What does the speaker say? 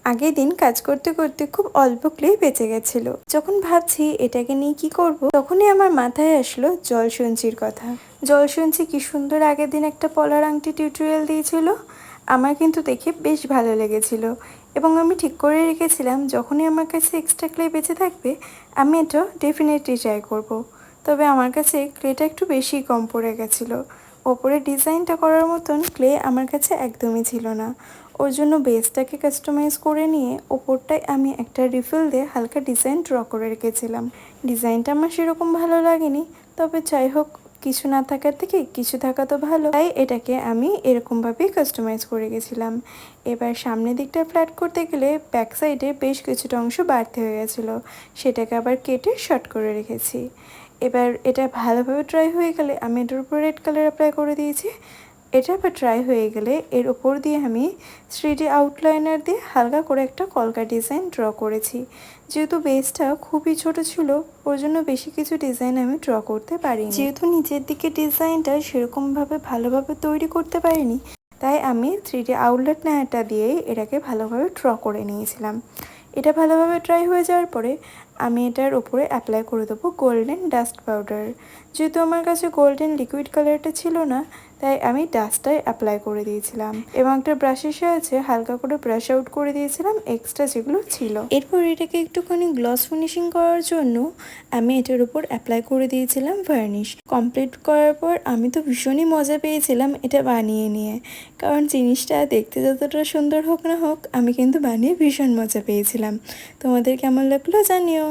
আগের দিন কাজ করতে করতে খুব অল্প ক্লে বেঁচে গেছিল। যখন ভাবছি এটাকে নিয়ে কি করব, তখনই আমার মাথায় আসলো জলসঞ্চির কথা। জলসঞ্চি কি সুন্দর আগের দিন একটা পলার আংটি টিউটোরিয়াল দিয়েছিল। আমার কিন্তু দেখে বেশ ভালো লেগেছিল এবং আমি ঠিক করে রেখেছিলাম যখনই আমার কাছে এক্সট্রা ক্লে বেঁচে থাকবে আমি এটা ডেফিনেটলি ট্রাই করব। তবে আমার কাছে ক্লেটা একটু বেশি কম পড়ে গেছিলো। ওপরে ডিজাইনটা করার মতন ক্লে আমার কাছে একদমই ছিল না। ওর জন্য বেসটাকে কাস্টমাইজ করে নিয়ে ওপরটায় আমি একটা রিফিল দিয়ে হালকা ডিজাইন ড্র করে রেখেছিলাম। ডিজাইনটা আমার সেরকম ভালো লাগেনি, তবে যাই হোক, কিছু না থাকার থেকে কিছু থাকা তো ভালো, তাই এটাকে আমি এরকমভাবেই কাস্টমাইজ করে গেছিলাম। এবার সামনের দিকটা ফ্ল্যাট করতে গেলে ব্যাক সাইডে বেশ কিছুটা অংশ বাড়তে হয়ে গেছিলো, সেটাকে আবার কেটে শর্ট করে রেখেছি। এবার এটা ভালোভাবে ড্রাই হয়ে গেলে আমি এটার উপর রেড কালার অ্যাপ্লাই করে দিয়েছি। এটা আবার ড্রাই হয়ে গেলে এর উপর দিয়ে আমি 3D আউটলাইনার দিয়ে হালকা করে একটা কলকা ডিজাইন ড্র করেছি। যেহেতু বেসটা খুবই ছোট ছিল, ওর জন্য বেশি কিছু ডিজাইন আমি ড্র করতে পারিনি। যেহেতু নিচের দিকে ডিজাইনটা সেরকমভাবে ভালোভাবে তৈরি করতে পারিনি, তাই আমি 3D আউটলাইনারটা দিয়েই এটাকে ভালোভাবে ড্র করে নিয়েছিলাম। এটা ভালোভাবে ড্রাই হয়ে যাওয়ার পরে আমি এটার উপরে অ্যাপ্লাই করে দেবো গোল্ডেন ডাস্ট পাউডার। যেহেতু আমার কাছে গোল্ডেন লিকুইড কালারটা ছিল না, তাই আমি ডাস্টটাই অ্যাপ্লাই করে দিয়েছিলাম এবং একটা ব্রাশের সাহায্যে হালকা করে ব্রাশ আউট করে দিয়েছিলাম এক্সট্রা যেগুলো ছিল। এরপর এটাকে একটুখানি গ্লস ফিনিশিং করার জন্য আমি এটার উপর অ্যাপ্লাই করে দিয়েছিলাম ভার্নিশ। কমপ্লিট করার পর আমি তো ভীষণই মজা পেয়েছিলাম এটা বানিয়ে নিয়ে, কারণ জিনিসটা দেখতে যতটা সুন্দর হোক না হোক আমি কিন্তু বানিয়ে ভীষণ মজা পেয়েছিলাম। তোমাদের কেমন লাগলো জানিও।